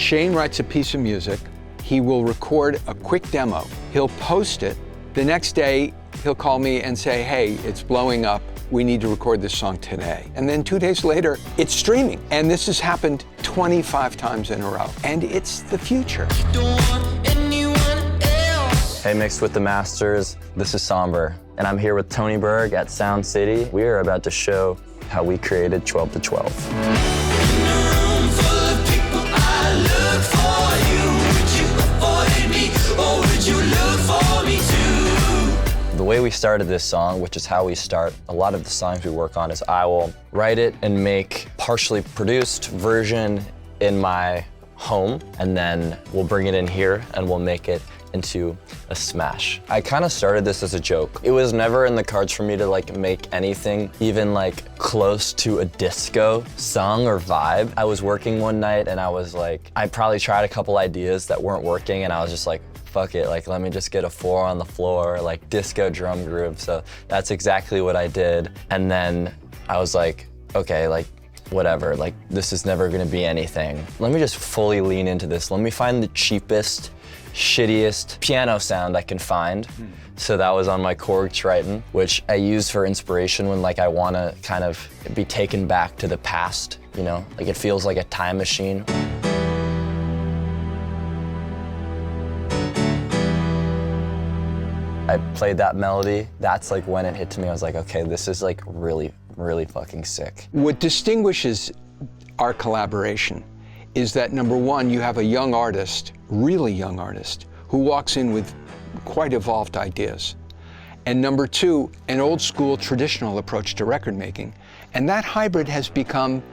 Shane writes a piece of music. He will record a quick demo. He'll post it. The next day, he'll call me and say, hey, it's blowing up. We need to record this song today. And then 2 days later, it's streaming. And this has happened 25 times in a row. And it's the future. Hey, Mixed with the Masters, this is Sombr, and I'm here with Tony Berg at Sound City. We are about to show how we created 12 to 12. The way we started this song, which is how we start a lot of the songs we work on, is I will write it and make partially produced version in my home, and then we'll bring it in here and we'll make it into a smash. I kind of started this as a joke. It was never in the cards for me to like make anything even like close to a disco song or vibe. I was working one night and I was like, I probably tried a couple ideas that weren't working, and I was just like, fuck it, like let me just get a 4 on the floor, like disco drum groove. So that's exactly what I did. And then I was like, okay, like whatever, like this is never gonna be anything. Let me just fully lean into this. Let me find the cheapest, shittiest piano sound I can find. So that was on my chord Triton, which I use for inspiration when like I wanna kind of be taken back to the past, you know? Like it feels like a time machine. I played that melody. That's like when it hit to me. I was like, okay, this is like really, really fucking sick. What distinguishes our collaboration is that, number one, you have a young artist, really young artist, who walks in with quite evolved ideas. And number two, an old school traditional approach to record making. And that hybrid has become,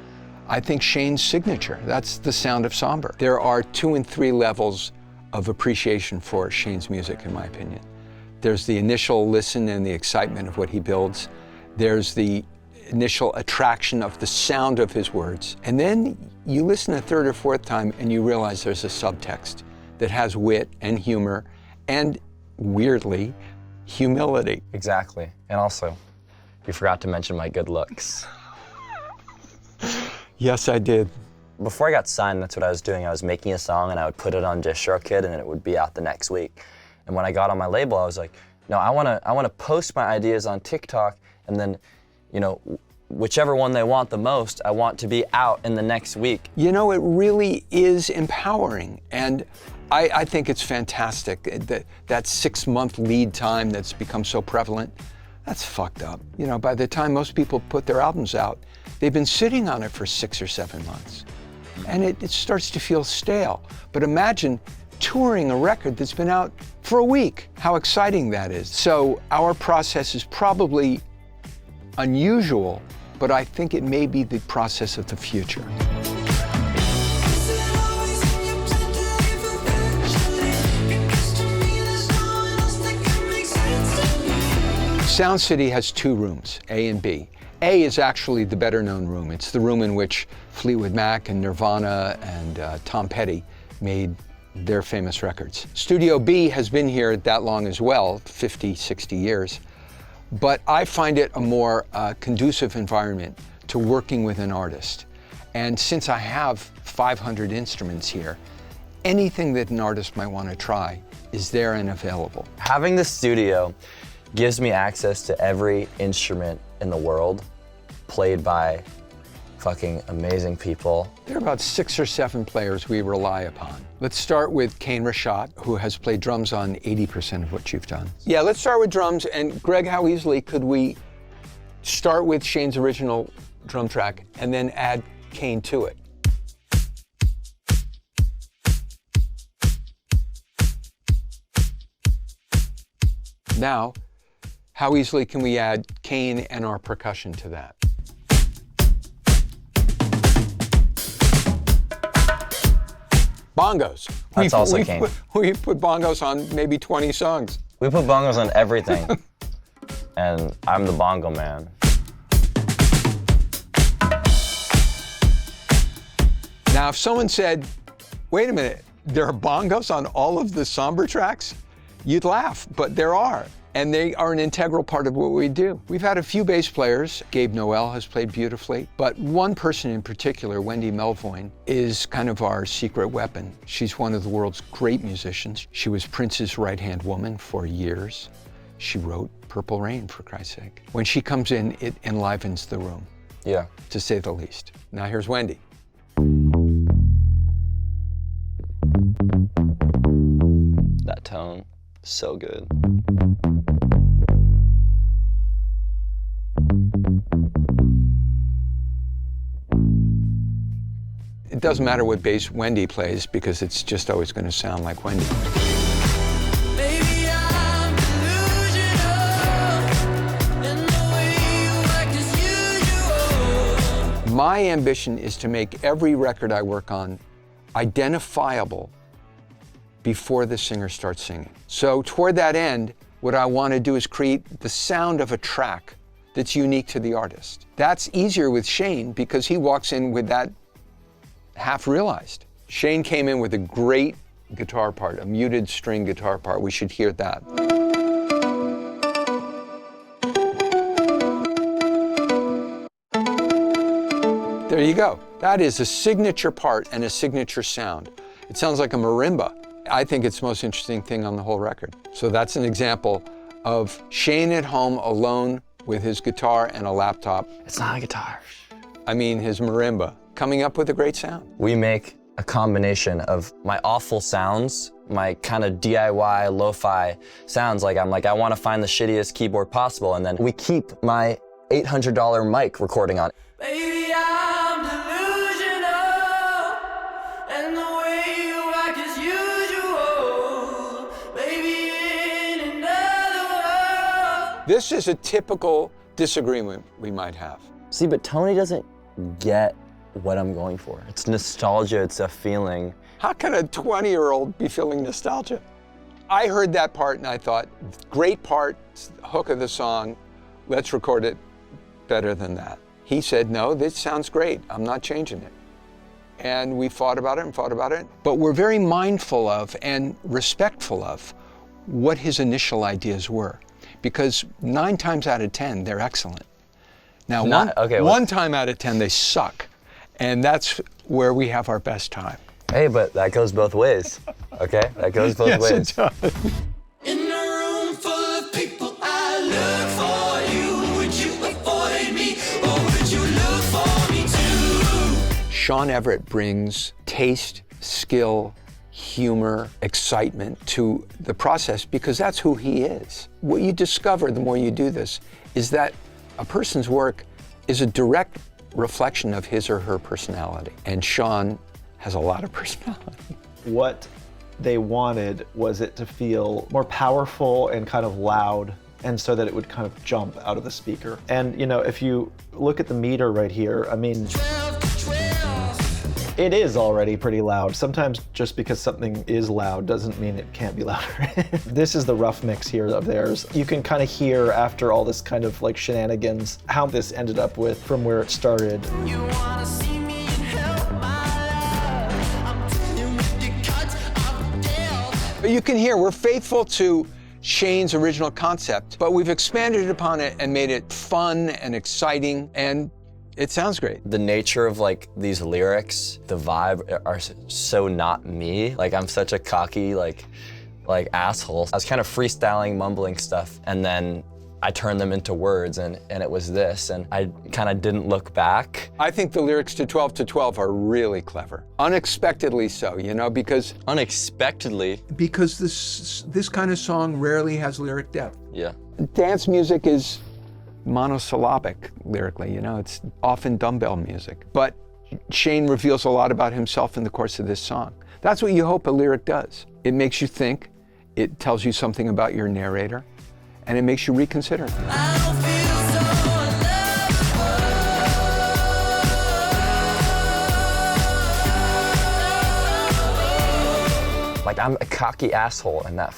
I think, Shane's signature. That's the sound of Sombr. There are 2 and 3 levels of appreciation for Shane's music, in my opinion. There's the initial listen and the excitement of what he builds. There's the initial attraction of the sound of his words. And then you listen a 3rd or 4th time and you realize there's a subtext that has wit and humor and, weirdly, humility. Exactly. And also, you forgot to mention my good looks. Yes, I did. Before I got signed, that's what I was doing. I was making a song and I would put it on DistroKid and it would be out the next week. And when I got on my label, I was like, no, I wanna post my ideas on TikTok, and then, you know, whichever one they want the most, I want to be out in the next week. You know, it really is empowering, and I think it's fantastic. That 6-month lead time that's become so prevalent, that's fucked up. You know, by the time most people put their albums out, they've been sitting on it for 6 or 7 months, and it starts to feel stale. But imagine touring a record that's been out for a week. How exciting that is. So our process is probably unusual, but I think it may be the process of the future. Sound City has 2 rooms, A and B. A is actually the better known room. It's the room in which Fleetwood Mac and Nirvana and Tom Petty made their famous records. Studio B has been here that long as well, 50, 60 years. But I find it a more conducive environment to working with an artist. And since I have 500 instruments here, anything that an artist might want to try is there and available. Having the studio gives me access to every instrument in the world, played by fucking amazing people. There are about 6 or 7 players we rely upon. Let's start with Kane Ritchotte, who has played drums on 80% of what you've done. Yeah, let's start with drums. And Greg, how easily could we start with Shane's original drum track and then add Kane to it? Now, how easily can we add Kane and our percussion to that? Bongos. That's also Kane. We put bongos on maybe 20 songs. We put bongos on everything. And I'm the bongo man. Now, if someone said, wait a minute, there are bongos on all of the Sombr tracks, you'd laugh, but there are. and they are an integral part of what we do. We've had a few bass players. Gabe Noel has played beautifully, but one person in particular, Wendy Melvoin, is kind of our secret weapon. She's one of the world's great musicians. She was Prince's right-hand woman for years. She wrote Purple Rain, for Christ's sake. When she comes in, it enlivens the room. Yeah. To say the least. Now here's Wendy. That tone, so good. It doesn't matter what bass Wendy plays because it's just always going to sound like Wendy. My ambition is to make every record I work on identifiable before the singer starts singing. So toward that end, what I want to do is create the sound of a track that's unique to the artist. That's easier with Shane because he walks in with that half realized. Shane came in with a great guitar part, a muted string guitar part. We should hear that. There you go. That is a signature part and a signature sound. It sounds like a marimba. I think it's the most interesting thing on the whole record. So that's an example of Shane at home alone with his guitar and a laptop. It's not a guitar. I mean his marimba, coming up with a great sound. We make a combination of my awful sounds, my kind of DIY lo-fi sounds, I want to find the shittiest keyboard possible, and then we keep my $800 mic recording on it. Baby, I'm delusional, and the way you act is usual. Baby, in another world. This is a typical disagreement we might have. See, but Tony doesn't get what I'm going for. It's nostalgia, it's a feeling. How can a 20-year-old be feeling nostalgia? I heard that part and I thought, great part, hook of the song, let's record it better than that. He said, no, this sounds great, I'm not changing it. And we fought about it, but we're very mindful of and respectful of what his initial ideas were, because 9 times out of 10, they're excellent. Now, one time out of 10, they suck, and that's where we have our best time. Hey, but that goes both ways, okay? That goes both ways. Yes, it does. In a room full of people, I look for you. Would you avoid me, or would you look for me too? Shawn Everett brings taste, skill, humor, excitement to the process because that's who he is. What you discover the more you do this is that a person's work is a direct reflection of his or her personality. And Shawn has a lot of personality. What they wanted was it to feel more powerful and kind of loud, and so that it would kind of jump out of the speaker. And you know, if you look at the meter right here, I mean, it is already pretty loud. Sometimes just because something is loud doesn't mean it can't be louder. This is the rough mix here of theirs. You can kind of hear after all this kind of like shenanigans how this ended up with from where it started. You wanna see me in hell, my love. I'm telling you with the cuts of death. But you can hear we're faithful to Shane's original concept, but we've expanded upon it and made it fun and exciting, and it sounds great. The nature of like these lyrics, the vibe are so not me. Like I'm such a cocky like asshole. I was kind of freestyling, mumbling stuff, and then I turned them into words, and it was this, and I kind of didn't look back. I think the lyrics to 12 to 12 are really clever. Unexpectedly so, you know, because Unexpectedly. this kind of song rarely has lyric depth. Yeah. Dance music is monosyllabic lyrically, you know, it's often dumbbell music. But Shane reveals a lot about himself in the course of this song. That's what you hope a lyric does. It makes you think, it tells you something about your narrator, and it makes you reconsider. I don't feel so Like I'm a cocky asshole in that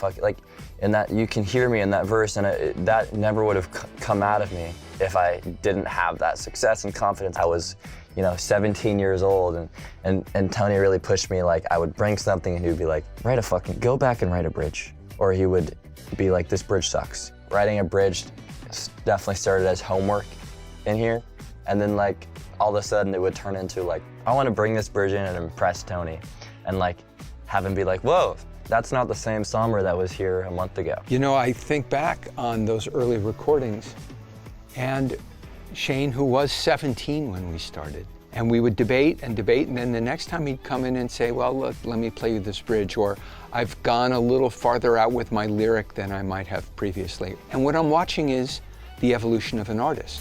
in that you can hear me in that verse, and that never would have come out of me if I didn't have that success and confidence. I was, 17 years old, and Tony really pushed me. Like I would bring something and he would be like, go back and write a bridge. Or he would be like, this bridge sucks. Writing a bridge definitely started as homework in here. And then like all of a sudden it would turn into like, I want to bring this bridge in and impress Tony. And like have him be like, whoa, that's not the same sombr that was here a month ago. You know, I think back on those early recordings, and Shane, who was 17 when we started, and we would debate, and then the next time he'd come in and say, well, look, let me play you this bridge, or I've gone a little farther out with my lyric than I might have previously. And what I'm watching is the evolution of an artist.